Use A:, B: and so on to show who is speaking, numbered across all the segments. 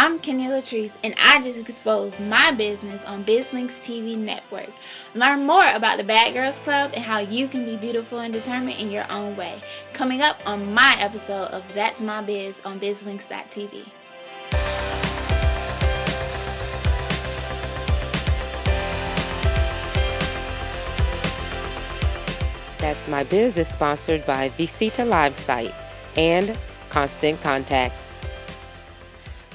A: I'm Kenya Latrice, and I just exposed my business on BizLinks TV network. Learn more about the Bad Girls Club and how you can be beautiful and determined in your own way. Coming up on my episode of That's My Biz on BizLinks.tv.
B: That's My Biz is sponsored by Visita Live Site and Constant Contact.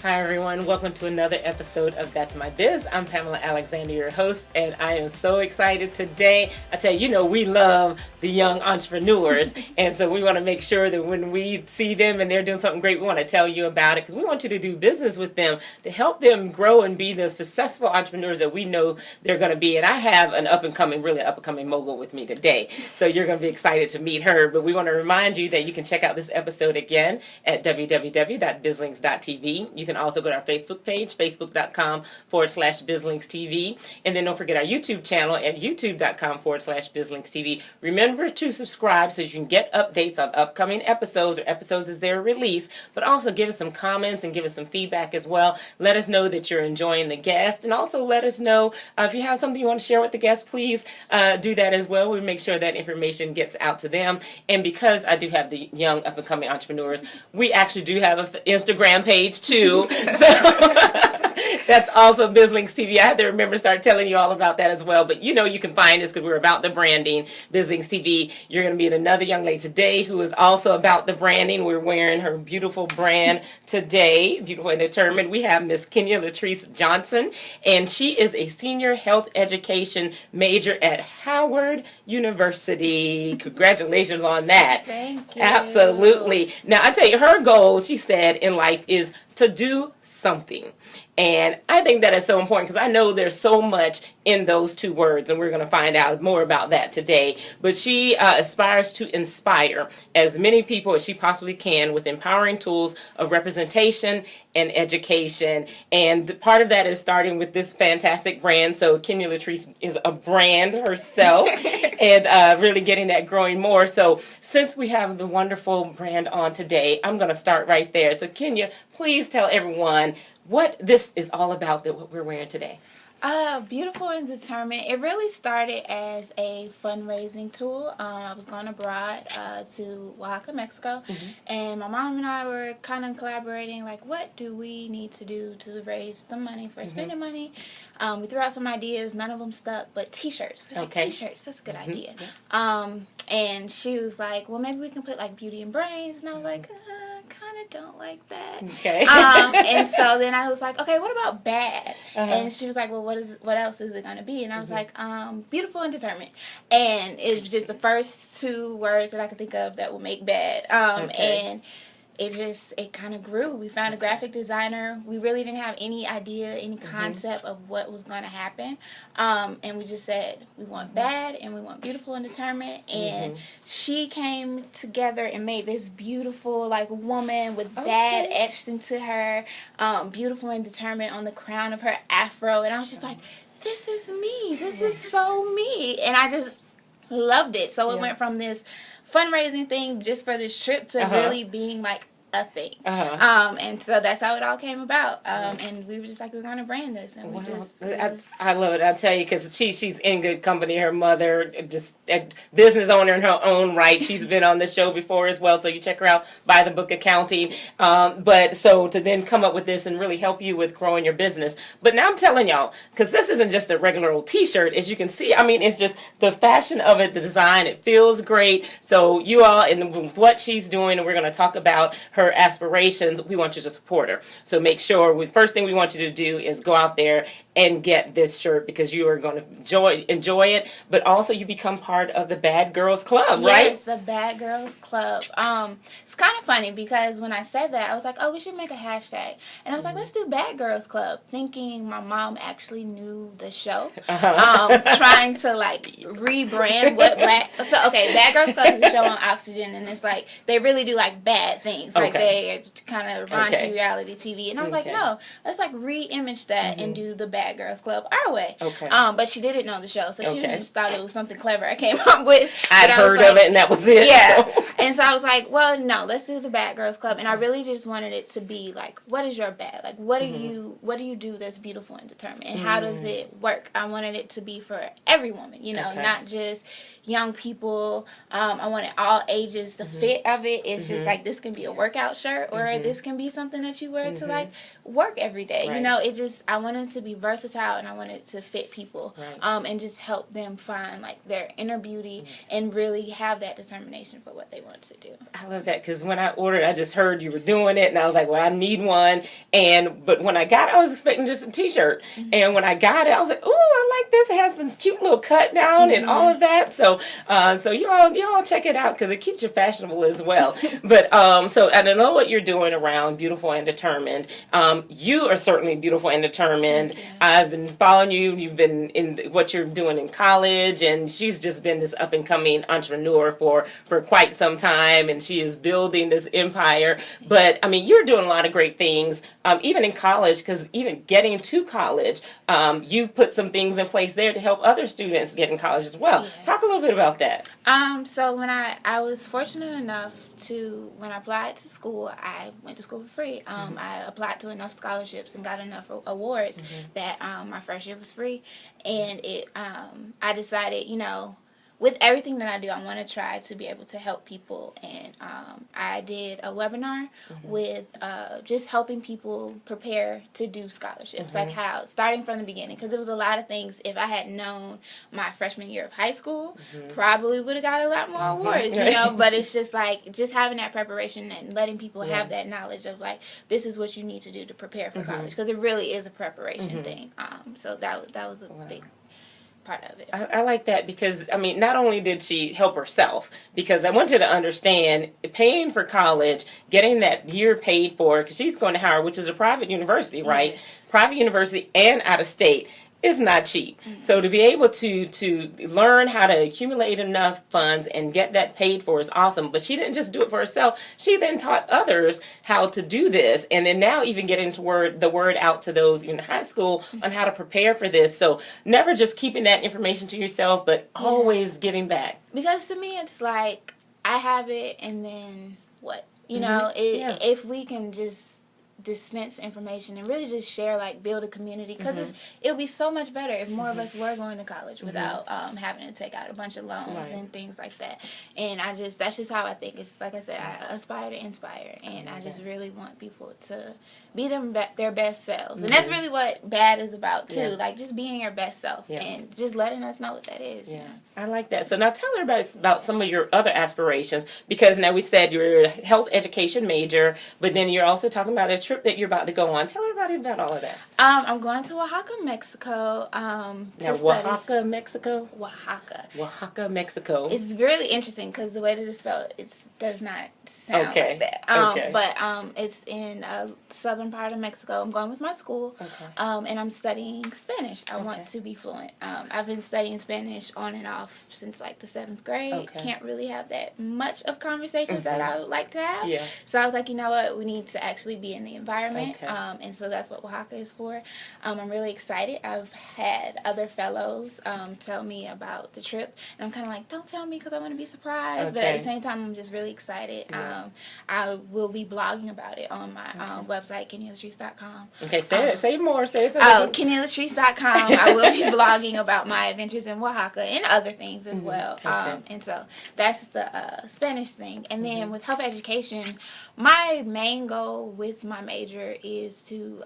B: Hi everyone, welcome to another episode of That's My Biz. I'm Pamela Alexander, your host, and I am so excited today. I tell you, we love the young entrepreneurs, and so we want to make sure that when we see them and they're doing something great, we want to tell you about it because we want you to do business with them to help them grow and be the successful entrepreneurs that we know they're going to be. And I have an really up and coming mogul with me today, so you're going to be excited to meet her. But we want to remind you that you can check out this episode again at www.bizlinks.tv. You can also go to our Facebook page, facebook.com/BizLinksTV. And then don't forget our YouTube channel at youtube.com/BizLinksTV. Remember to subscribe so you can get updates on upcoming episodes or episodes as they're released. But also give us some comments and give us some feedback as well. Let us know that you're enjoying the guest. And also let us know if you have something you want to share with the guest, please do that as well. We'll make sure that information gets out to them. And because I do have the young up-and-coming entrepreneurs, we actually do have an Instagram page too. So that's also BizLinks TV. I had to remember to start telling you all about that as well. But you can find us because we're about the branding. BizLinks TV. You're going to meet another young lady today who is also about the branding. We're wearing her beautiful brand today. Beautiful and determined. We have Miss Kenya Latrice Johnson, and she is a senior health education major at Howard University. Congratulations on that.
A: Thank you.
B: Absolutely. Now, I tell you, her goal, she said, in life is to do something. And I think that is so important because I know there's so much in those two words, and we're going to find out more about that today. But she aspires to inspire as many people as she possibly can with empowering tools of representation and education. And part of that is starting with this fantastic brand. So Kenya Latrice is a brand herself and really getting that growing more. So since we have the wonderful brand on today, I'm going to start right there. So Kenya, please tell everyone what this is all about, what we're wearing today.
A: Beautiful and determined. It really started as a fundraising tool. I was going abroad to Oaxaca, Mexico, and my mom and I were kind of collaborating, like, what do we need to do to raise some money for spending money? We threw out some ideas. None of them stuck, but T-shirts. T-shirts, that's a good idea. And she was like, well, maybe we can put, like, beauty and brains. And I was like, kind of don't like that.
B: Okay.
A: And so then I was like, okay, what about bad? And she was like, well, what else is it going to be? And I was like, beautiful and determined. And it was just the first two words that I could think of that would make bad. And it kind of grew. We found a graphic designer. We really didn't have any idea, any concept of what was going to happen. And we just said, we want bad and we want beautiful and determined. And she came together and made this beautiful, like, woman with bad etched into her, beautiful and determined on the crown of her afro. And I was just like, this is me. This is so me. And I just loved it. So it went from this fundraising thing just for this trip to really being like a thing. And so that's how it all came about. And we were just like, we're going to brand this. And
B: I love it. I'll tell you, because she's in good company. Her mother, just a business owner in her own right. She's been on the show before as well. So you check her out, By the Book Accounting. But so to then come up with this and really help you with growing your business. But now I'm telling y'all, because this isn't just a regular old T-shirt, as you can see. I mean, it's just the fashion of it, the design. It feels great. So you all, and what she's doing, and we're going to talk about her aspirations, we want you to support her. So make sure, first thing we want you to do is go out there and get this shirt because you are going to enjoy it, but also you become part of the Bad Girls Club, right?
A: Yes, the Bad Girls Club. It's kind of funny because when I said that, I was like, oh, we should make a hashtag. And I was like, let's do Bad Girls Club, thinking my mom actually knew the show. Trying to, like, rebrand what Bad Girls Club is a show on Oxygen, and it's like, they really do, like, bad things. Like, they kind of raunchy reality TV. And I was like, no, let's, like, re-image that and do the Bad Bad Girls Club our way.
B: Okay.
A: But she didn't know the show, so she
B: Okay.
A: just thought it was something clever I came up with.
B: I'd heard of it, and that was it.
A: Yeah.
B: So.
A: And so I was like, well, no, let's do the Bad Girls Club. And I really just wanted it to be like, what is your bad? Like, what do you do that's beautiful and determined? And how does it work? I wanted it to be for every woman, you know, not just young people. I wanted all ages. The fit of it is just like, this can be a workout shirt, or this can be something that you wear to like work every day. Right. You know, I wanted to be versatile, and I wanted to fit people, and just help them find like their inner beauty and really have that determination for what they want to do.
B: I love that, because when I ordered, I just heard you were doing it, and I was like, well, I need one. But when I got it, I was expecting just a t-shirt, and when I got it, I was like, oh, I like this. It has some cute little cut down and all of that. So you all check it out, because it keeps you fashionable as well. But so I don't know what you're doing around Beautiful and Determined. You are certainly beautiful and determined. I've been following you. You've been in what you're doing in college, and she's just been this up and coming entrepreneur for quite some time, and she is building this empire. But I mean, you're doing a lot of great things, even in college, because even getting to college, you put some things in place there to help other students get in college as well. Yeah. Talk a little bit about that.
A: So when I was fortunate enough to, when I applied to school, I went to school for free. I applied to enough scholarships and got enough awards that my first year was free. And I decided, you know, with everything that I do, I want to try to be able to help people. And I did a webinar with just helping people prepare to do scholarships, like how, starting from the beginning, because it was a lot of things. If I had known my freshman year of high school, probably would have got a lot more awards, you know. But it's just like, just having that preparation and letting people have that knowledge of like, this is what you need to do to prepare for college, because it really is a preparation thing. So that was a big part of it.
B: I like that, because I mean, not only did she help herself, because I wanted to understand paying for college, getting that year paid for, because she's going to Howard, which is a private university, right? Private university and out of state. Is not cheap. So to be able to learn how to accumulate enough funds and get that paid for is awesome. But she didn't just do it for herself. She then taught others how to do this, and then now even getting the word out to those in high school on how to prepare for this. So never just keeping that information to yourself, but always giving back.
A: Because to me, it's like, I have it, and then what? You know, if we can just dispense information and really just share, like, build a community, because it would be so much better if more of us were going to college without having to take out a bunch of loans and things like that. And that's just how I think. It's like I said, I aspire to inspire, and I just really want people to be their best selves. And that's really what BAD is about too, like just being your best self and just letting us know what that is. You know?
B: I like that. So now tell everybody about some of your other aspirations, because now we said you're a health education major, but then you're also talking about a trip that you're about to go on. Tell everybody about all of that.
A: I'm going to Oaxaca, Mexico.
B: Oaxaca, Mexico? Oaxaca, Mexico.
A: It's really interesting because the way that it's spelled, it does not sound like that. But it's in southern part of Mexico. I'm going with my school, and I'm studying Spanish. I want to be fluent. I've been studying Spanish on and off since like the 7th grade. Can't really have that much of conversations that I would like to have. So I was like, you know what, we need to actually be in the environment, and so that's what Oaxaca is for. I'm really excited. I've had other fellows tell me about the trip, and I'm kind of like, don't tell me because I want to be surprised, but at the same time, I'm just really excited. I will be blogging about it on my website, KennyLatrice.com.
B: Okay, say more. Say it.
A: KennyLatrice.com. I will be blogging about my adventures in Oaxaca and other things as well. And so that's the Spanish thing. And then with health education, my main goal with my major is to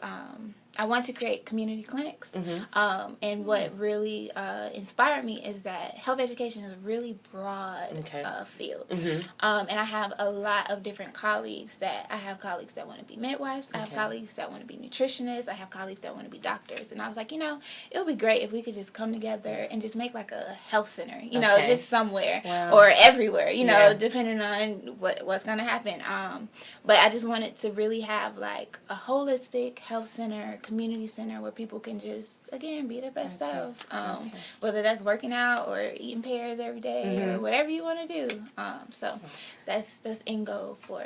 A: I want to create community clinics. And what really inspired me is that health education is a really broad field. And I have a lot of different colleagues I have colleagues that want to be midwives. I have colleagues that want to be nutritionists. I have colleagues that want to be doctors. And I was like, you know, it would be great if we could just come together and just make like a health center, you know, just somewhere or everywhere, you know, depending on what's going to happen. But I just wanted to really have like a holistic health center community center where people can just, again, be their best selves. Whether that's working out or eating pears every day or whatever you want to do. So that's end goal for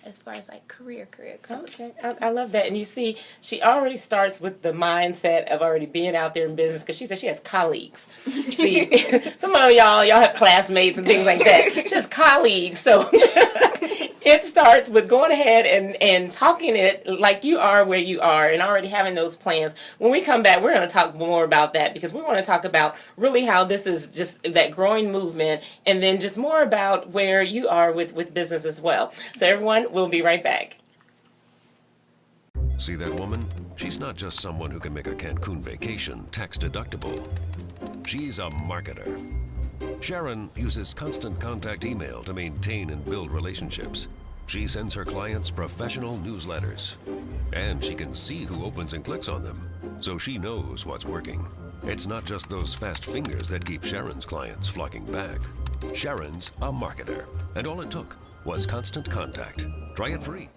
A: as far as like career goes.
B: Okay, I love that. And you see, she already starts with the mindset of already being out there in business, because she said she has colleagues. See, some of y'all have classmates and things like that. She has colleagues, so it starts with going ahead and talking it like you are where you are and already having those plans. When we come back, we're going to talk more about that, because we want to talk about really how this is just that growing movement, and then just more about where you are with business as well. So everyone, we'll be right back.
C: See that woman? She's not just someone who can make a Cancun vacation tax deductible. She's a marketer. Sharon uses constant contact email to maintain and build relationships. She sends her clients professional newsletters. And she can see who opens and clicks on them, so she knows what's working. It's not just those fast fingers that keep Sharon's clients flocking back. Sharon's a marketer, and all it took was constant contact. Try it free.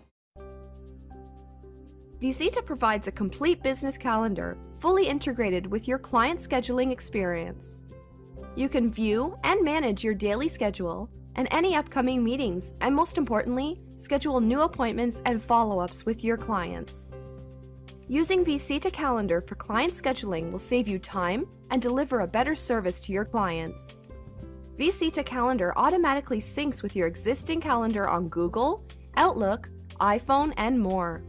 D: Visita provides a complete business calendar, fully integrated with your client scheduling experience. You can view and manage your daily schedule and any upcoming meetings, and most importantly, schedule new appointments and follow-ups with your clients. Using Visita Calendar for client scheduling will save you time and deliver a better service to your clients. Visita Calendar automatically syncs with your existing calendar on Google, Outlook, iPhone, and more.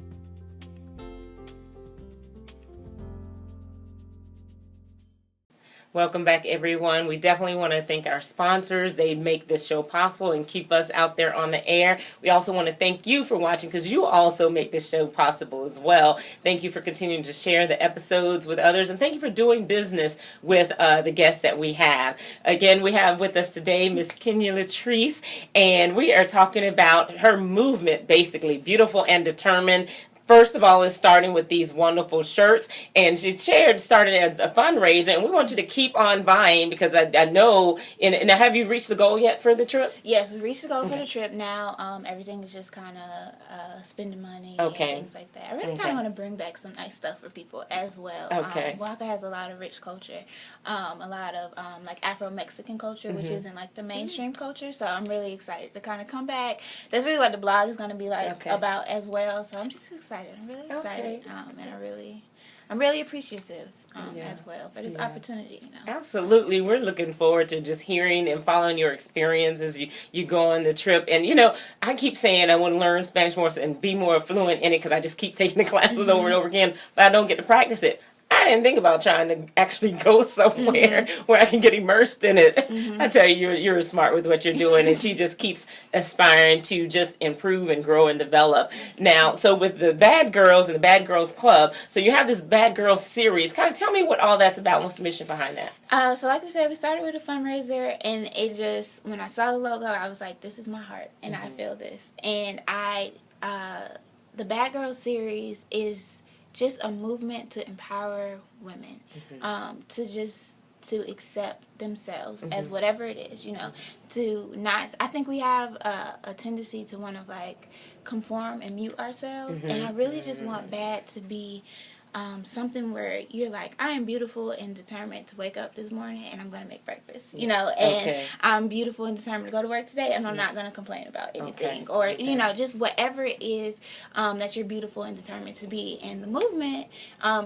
B: Welcome back, everyone. We definitely want to thank our sponsors. They make this show possible and keep us out there on the air. We also want to thank you for watching, because you also make this show possible as well. Thank you for continuing to share the episodes with others, and thank you for doing business with the guests that we have. Again, we have with us today Miss Kenya Latrice, and we are talking about her movement, basically, Beautiful and Determined. First of all, is starting with these wonderful shirts, and she started as a fundraiser, and we want you to keep on buying, because I know. Now, have you reached the goal yet for the trip?
A: Yes, we reached the goal for the trip. Now, everything is just kind of spending money and things like that. I really kind of want to bring back some nice stuff for people as well. Oaxaca has a lot of rich culture, a lot of like Afro-Mexican culture, which isn't like the mainstream culture. So I'm really excited to kind of come back. That's really what the blog is going to be like about as well. So I'm just excited. I'm really excited, and I'm really appreciative as well for this opportunity.
B: Absolutely, we're looking forward to just hearing and following your experience as you go on the trip. And I keep saying I want to learn Spanish more and be more fluent in it, because I just keep taking the classes over and over again, but I don't get to practice it. I didn't think about trying to actually go somewhere where I can get immersed in it. I tell you, you're smart with what you're doing, and she just keeps aspiring to just improve and grow and develop. Now, so with the Bad Girls and the Bad Girls Club, so you have this Bad Girls series. Kind of tell me what all that's about. What's the mission behind that?
A: So like we said, we started with a fundraiser, and it just, when I saw the logo, I was like, this is my heart, and I feel this. And the Bad Girls series is just a movement to empower women, to accept themselves as whatever it is, to not, I think we have a tendency to want to like conform and mute ourselves, and I really just want bad to be something where you're like, I am beautiful and determined to wake up this morning, and I'm going to make breakfast, and I'm beautiful and determined to go to work today, and I'm not going to complain about anything, or, just whatever it is that you're beautiful and determined to be. And the movement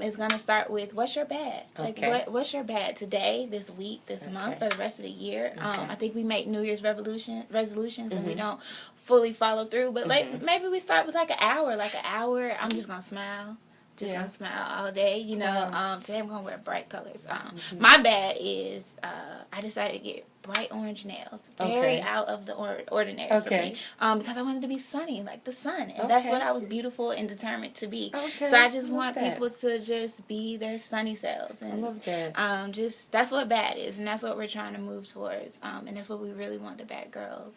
A: is going to start with, what's your bad? Like, what's your bad today, this week, this month, for the rest of the year? I think we make New Year's resolutions, and we don't fully follow through, but like maybe we start with like an hour, I'm just going to smile. Gonna smile all day, today I'm gonna wear bright colors. My bad is I decided to get bright orange nails, very out of the ordinary for me, because I wanted to be sunny like the sun, and that's what I was beautiful and determined to be. So I just want people to just be their sunny selves, and I love that. Just that's what bad is, and that's what we're trying to move towards, and that's what we really want the Bad Girl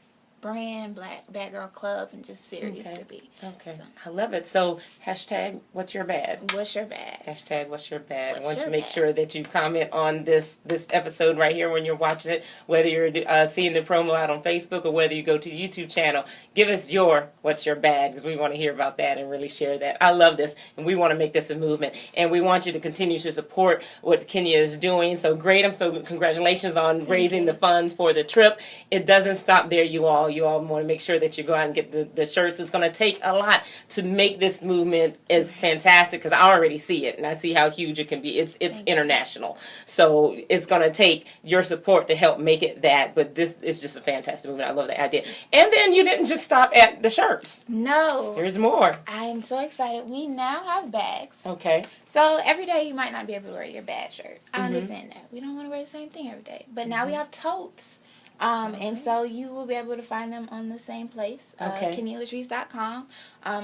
A: brand, Bad Girl Club, and just serious to be.
B: Okay. I love it. So, hashtag, what's your bad?
A: What's your bad?
B: Hashtag, what's your bad? I want
A: your
B: to make
A: bad?
B: sure that you comment on this episode right here when you're watching it, whether you're seeing the promo out on Facebook or whether you go to the YouTube channel. Give us your what's your bad, because we want to hear about that and really share that. I love this, and we want to make this a movement, and we want you to continue to support what Kenya is doing. So great. Congratulations on raising the funds for the trip. It doesn't stop there, you all. You all want to make sure that you go out and get the shirts. It's going to take a lot to make this movement as fantastic, because I already see it, and I see how huge it can be. It's international. So it's going to take your support to help make it that, but this is just a fantastic movement. I love the idea. And then you didn't just stop at the shirts.
A: No.
B: There's more.
A: I am so excited. We now have bags.
B: Okay.
A: So every day you might not be able to wear your bad shirt. I understand that. We don't want to wear the same thing every day. But now we have totes. And so you will be able to find them on the same place, KenyaLatrice.com.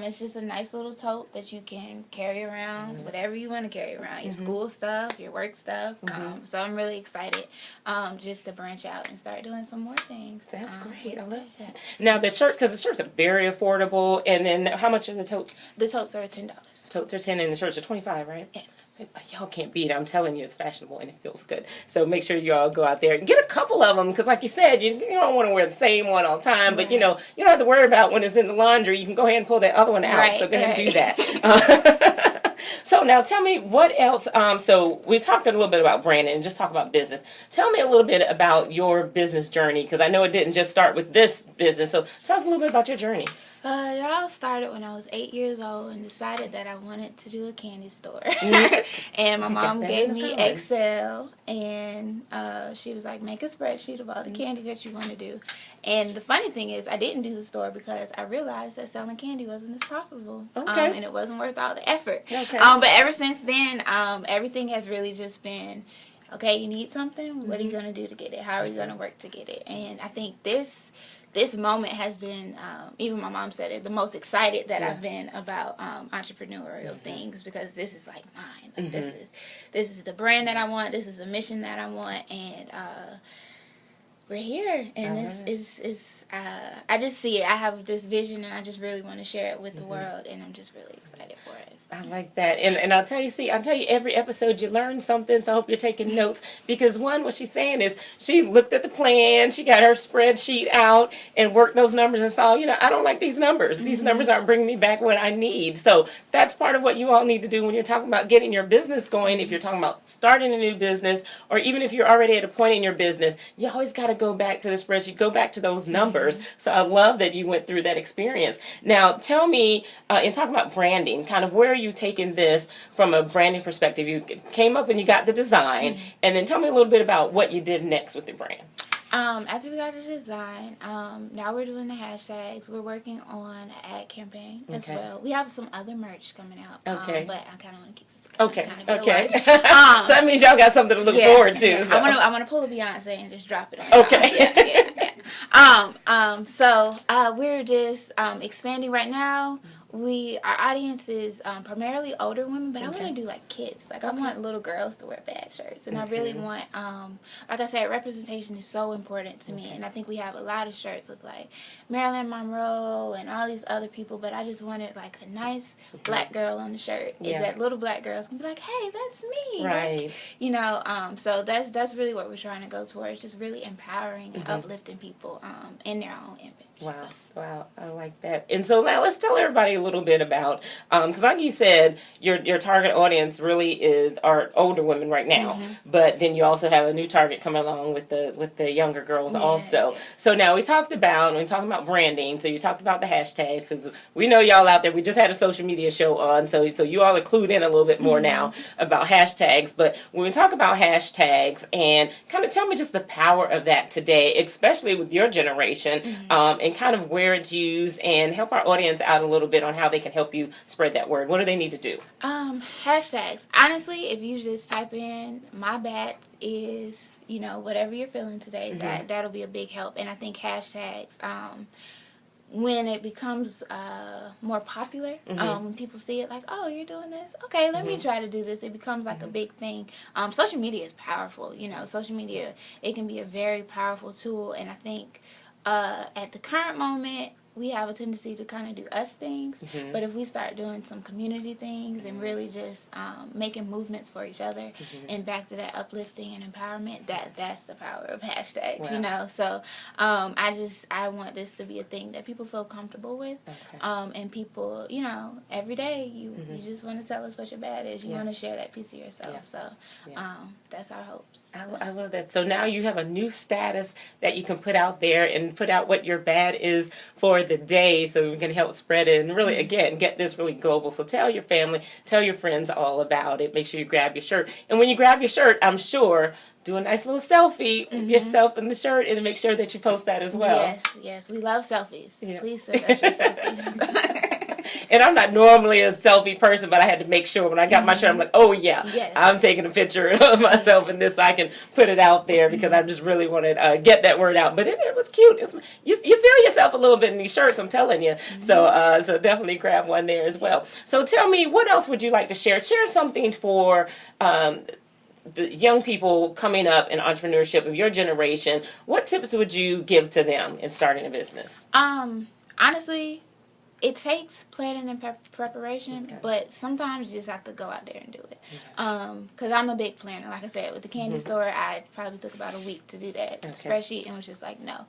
A: It's just a nice little tote that you can carry around, whatever you want to carry around, your school stuff, your work stuff. So I'm really excited just to branch out and start doing some more things.
B: That's great. I love that. Now, the shirts, because the shirts are very affordable, and then how much are the totes?
A: The totes are $10.
B: Totes are 10 and the shirts are 25, right?
A: Yes.
B: Y'all can't beat it. I'm telling you, it's fashionable and it feels good. So make sure you all go out there and get a couple of them, because like you said, you don't want to wear the same one all the time, but you don't have to worry about when it's in the laundry. You can go ahead and pull that other one out. So go ahead and do that. So now tell me what else. So we talked a little bit about branding and just talk about business. Tell me a little bit about your business journey, because I know it didn't just start with this business. So tell us a little bit about your journey.
A: It all started when I was 8 years old and decided that I wanted to do a candy store. And my mom gave me Excel, and she was like, make a spreadsheet of all the candy that you want to do. And the funny thing is, I didn't do the store because I realized that selling candy wasn't as profitable. And it wasn't worth all the effort. But ever since then, everything has really just been, okay, you need something? What are you going to do to get it? How are you going to work to get it? And I think this moment has been, even my mom said it, the most excited that I've been about entrepreneurial things, because this is like mine. Like this is the brand that I want. This is the mission that I want, and we're here. And I just see it. I have this vision, and I just really want to share it with the world, and I'm just really excited for it.
B: I like that. And I'll tell you, every episode you learn something, so I hope you're taking notes, because what she's saying is she looked at the plan, she got her spreadsheet out and worked those numbers and saw, I don't like these numbers. These numbers aren't bringing me back what I need. So that's part of what you all need to do when you're talking about getting your business going. If you're talking about starting a new business, or even if you're already at a point in your business, you always got to go back to the spreadsheet, go back to those numbers. So I love that you went through that experience. Now, tell me, in talking about branding, kind of where you taking this from a branding perspective. You came up and you got the design, and then tell me a little bit about what you did next with the brand.
A: After we got the design, now we're doing the hashtags. We're working on an ad campaign as well. We have some other merch coming out, but I kind of want to keep it.
B: Okay. So that means y'all got something to look forward to.
A: Yeah.
B: So.
A: I want to pull a Beyonce and just drop it on. So we're just expanding right now. Our audience is primarily older women, but I want to do like kids. Like I want little girls to wear bad shirts, and I really want, like I said, representation is so important to me, and I think we have a lot of shirts with like Marilyn Monroe and all these other people, but I just wanted like a nice black girl on the shirt. Is that little black girls can be like, hey, that's me,
B: right?
A: Like, so that's really what we're trying to go towards, just really empowering and uplifting people in their own image.
B: Wow.
A: So.
B: Wow, I like that. And so now let's tell everybody a little bit about, because like you said, your target audience really are older women right now, but then you also have a new target coming along with the younger girls also. So now when talking about branding, so you talked about the hashtags, because we know y'all out there, we just had a social media show on, so you all are clued in a little bit more now about hashtags. But when we talk about hashtags, and kind of tell me just the power of that today, especially with your generation, and kind of where it's used, and help our audience out a little bit on how they can help you spread that word. What do they need to do?
A: Hashtags. Honestly, if you just type in "my bad is," whatever you're feeling today, that'll be a big help. And I think hashtags, when it becomes more popular, when people see it like, oh, you're doing this, okay, let me try to do this, it becomes like a big thing. Social media is powerful. Social media, it can be a very powerful tool, and I think at the current moment, we have a tendency to kind of do us things, but if we start doing some community things and really just making movements for each other and back to that uplifting and empowerment, that's the power of hashtags, you know. So I want this to be a thing that people feel comfortable with, and people, you know, every day you just want to tell us what your bad is. You want to share that piece of yourself. So that's our hopes.
B: I love that. So now you have a new status that you can put out there and put out what your bad is for the day, so we can help spread it and really, again, get this really global. So tell your family, tell your friends all about it. Make sure you grab your shirt. And when you grab your shirt, I'm sure, do a nice little selfie with yourself in the shirt and make sure that you post that as well.
A: Yes. We love selfies. Please send us your selfies.
B: And I'm not normally a selfie person, but I had to make sure when I got my shirt, I'm like, oh yeah, I'm taking a picture of myself in this so I can put it out there because I just really want to get that word out. But it was cute. You feel yourself a little bit in these shirts, I'm telling you. So definitely grab one there as well. So tell me, what else would you like to share? Share something for the young people coming up in entrepreneurship of your generation. What tips would you give to them in starting a business?
A: Honestly, it takes planning and preparation, but sometimes you just have to go out there and do it. Because I'm a big planner. Like I said, with the candy store, I probably took about a week to do that spreadsheet and was just like, no.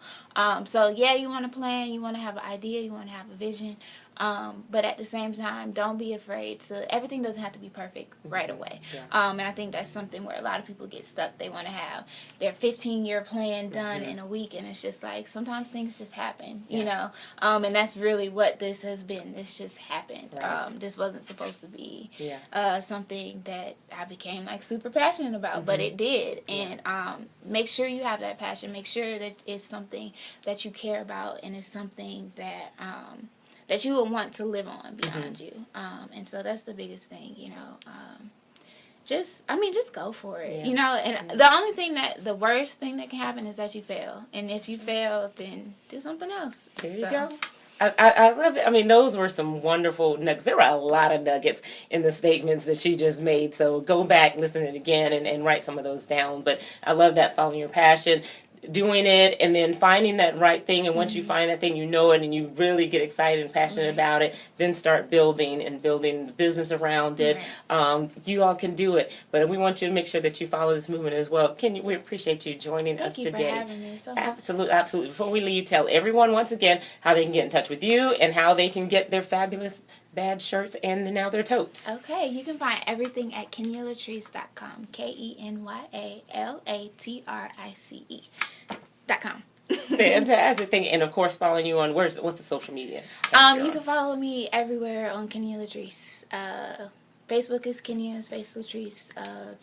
A: So, yeah, you want to plan, you want to have an idea, you want to have a vision. But at the same time, don't be afraid to, everything doesn't have to be perfect right away. And I think that's something where a lot of people get stuck. They want to have their 15-year plan done in a week, and it's just like, sometimes things just happen, you know? And that's really what this has been. This just happened. This wasn't supposed to be something that I became like super passionate about, but it did. And make sure you have that passion. Make sure that it's something that you care about, and it's something that that you would want to live on beyond you. And so that's the biggest thing, you know. Just go for it, you know. And the worst thing that can happen is that you fail. And if you fail, then do something else.
B: There you go. I love it. I mean, those were some wonderful nuggets. There were a lot of nuggets in the statements that she just made. So go back, listen to it again, and write some of those down. But I love that, following your passion, doing it, and then finding that right thing. And once you find that thing, you know it, and you really get excited and passionate about it, then start building the business around it. You all can do it. But we want you to make sure that you follow this movement as well. We appreciate you joining us today.
A: Thank you for having me so much.
B: Absolutely. Before we leave, tell everyone once again how they can get in touch with you and how they can get their fabulous bad shirts and now their totes.
A: Okay, you can find everything at KenyaLatrice.com. KenyaLatrice.com.
B: Fantastic thing. And of course, following you on what's the social media?
A: You can follow me everywhere on Kenya Latrice. Facebook is Kenya Space Latrice.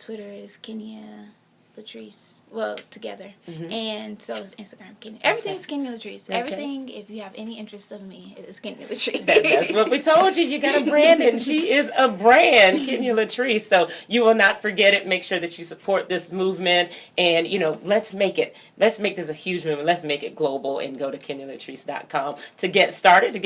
A: Twitter is Kenya Latrice. Well, together. And so is Instagram, Kenya. Everything's Kenya Latrice. Everything, if you have any interest of me, is Kenya Latrice.
B: That's what we told you. You got a brand, and she is a brand, Kenya Latrice. So you will not forget it. Make sure that you support this movement. And, you know, let's make this a huge movement. Let's make it global, and go to KenyaLatrice.com to get started.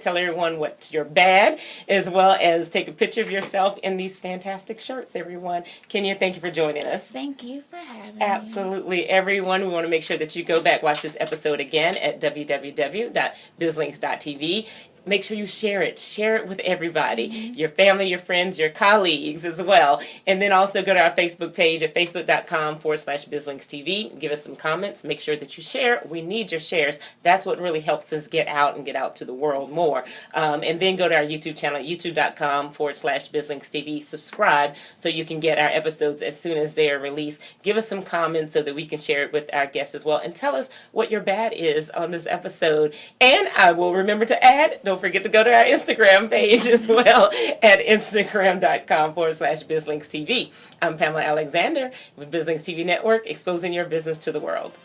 B: Tell everyone what's your bad, as well as take a picture of yourself in these fantastic shirts, everyone. Kenya, thank you for joining us.
A: Thank you for having me.
B: Absolutely, everyone. We want to make sure that you go back, watch this episode again at www.bizlinks.tv. Make sure you share it. Share it with everybody, your family, your friends, your colleagues as well. And then also go to our Facebook page at facebook.com/BizLinksTV. Give us some comments. Make sure that you share. We need your shares. That's what really helps us get out to the world more. And then go to our YouTube channel at youtube.com/BizLinksTV. Subscribe so you can get our episodes as soon as they are released. Give us some comments so that we can share it with our guests as well. And tell us what your bad is on this episode. And I will remember to add, don't forget to go to our Instagram page as well at instagram.com/BizLinksTV. I'm Pamela Alexander with BizLinks TV Network, exposing your business to the world.